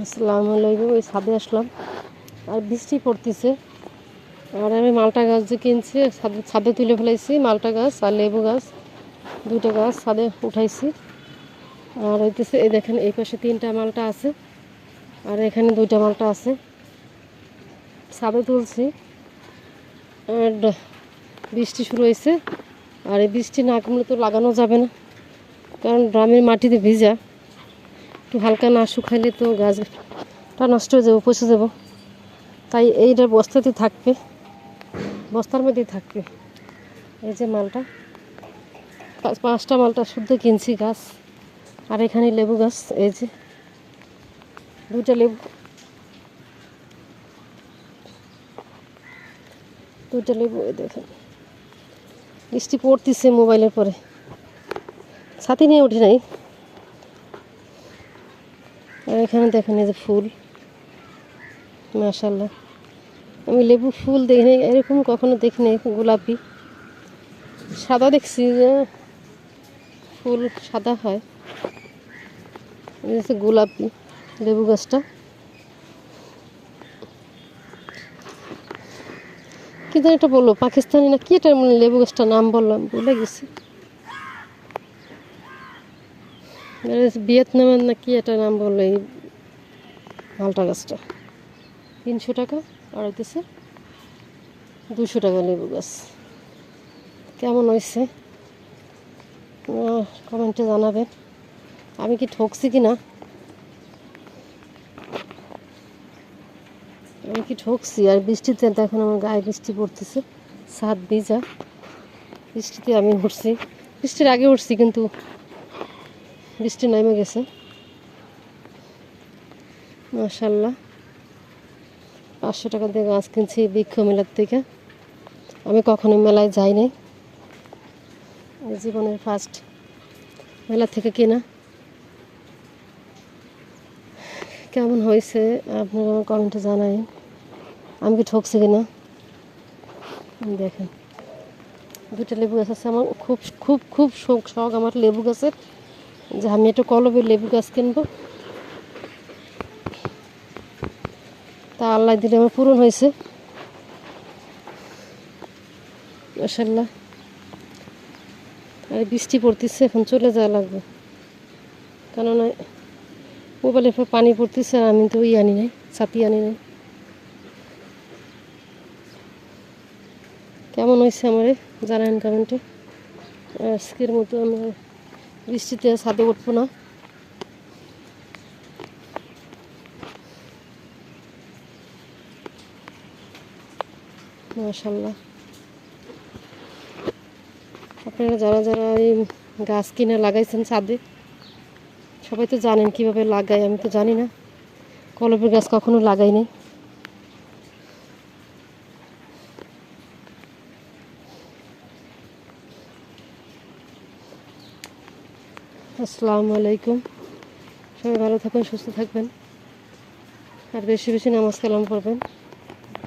আসসালামু আলাইকুম। ওই ছাদে আসলাম আর বৃষ্টি পড়তেছে। আর আমি মালটা গাছ যে কিনছি ছাদে তুলে ফেলাইছি। মালটা গাছ আর লেবু গাছ, দুটো গাছ ছাদে উঠাইছি। আর হইতেছে এই দেখেন, এই পাশে 3টা মালটা আছে আর এখানে 2টা মালটা আছে। ছাদে তুলছি আর বৃষ্টি শুরু হয়েছে। আর এই বৃষ্টি না কমলে তো লাগানো যাবে না, কারণ ড্রামের মাটিতে ভিজা, একটু হালকা না শুকাইলে তো গাছটা নষ্ট হয়ে যাবে, পচে যাব। তাই এইটা বস্তাতে থাকবে, বস্তার মধ্যেই থাকবে। এই যে মালটা, 5টা মালটা শুদ্ধ কিনছি গাছ। আর এখানে লেবু গাছ, এই যে 2টা লেবু, 2টা লেবু। এই দেখেন বৃষ্টি পড়তেছে মোবাইলের পরে, ছাতি নিয়ে উঠি নাই। আর এখানে দেখেন এই যে ফুল, মাশাআল্লাহ। আমি লেবু ফুল দেখিনি, এরকম কখনো দেখিনি। গোলাপি সাদা দেখছি, যে ফুল সাদা হয়। গোলাপি লেবু গাছটা, কি যেন এটা বললো, পাকিস্তানি না কি এটা, মানে লেবু গাছটার নাম বললাম, ভুলে গেছি। ভিয়েতনামের না কি এটা নাম বললো এই মালটা গাছটা। 300 টাকা আর হইতেছে 200 টাকা লেবু গাছ। কেমন হয়েছে কমেন্টে জানাবেন। আমি কি ঠকছি কি না, আমি কি ঠকছি। আর বৃষ্টিতে এখন আমার গায়ে বৃষ্টি পড়তেছে, ছাদ ভিজা। বৃষ্টিতে আমি উঠছি, বৃষ্টির আগে উঠছি, কিন্তু বৃষ্টি নেমে গেছে। মাশাআল্লাহ। 500 টাকা দিয়ে গাছ কিনছি বৃক্ষ মেলার থেকে। আমি কখনো মেলায় যাই নাই, জীবনের ফার্স্ট মেলা থেকে কেনা। কেমন হয়েছে আপনারা কমেন্টে জানাই, আমি কি ঠকছি কিনা। দেখেন 2টা লেবু গাছ আছে। আমার খুব খুব খুব শখ আমার লেবু গাছের, যে আমি একটা কলমের লেবু গাছ কিনবো। তা আল্লাহ দিলে আমার পূরণ হয়েছে, মাশাআল্লাহ। আর বৃষ্টি পড়তেছে, এখন চলে যাওয়া লাগবে, কেননা মোবাইলের পর পানি পড়তেছে। আর আমি তো আনি নাই, ছাতি আনি নাই। কেমন হয়েছে আমারে জানান কমেন্টে। আজকের মতো আমরা বৃষ্টিতে ছাদে উঠবো না। মাশাআল্লাহ। আপনারা যারা যারা এই গাছ কিনে লাগাইছেন ছাদে, সবাই তো জানেন কিভাবে লাগাই। আমি তো জানি না, কলমের গাছ কখনো লাগাই নাই। আসসালামু আলাইকুম। সবাই ভালো থাকবেন, সুস্থ থাকবেন, আর বেশি বেশি নামাজ কালাম পড়বেন।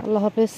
আল্লাহ হাফেজ।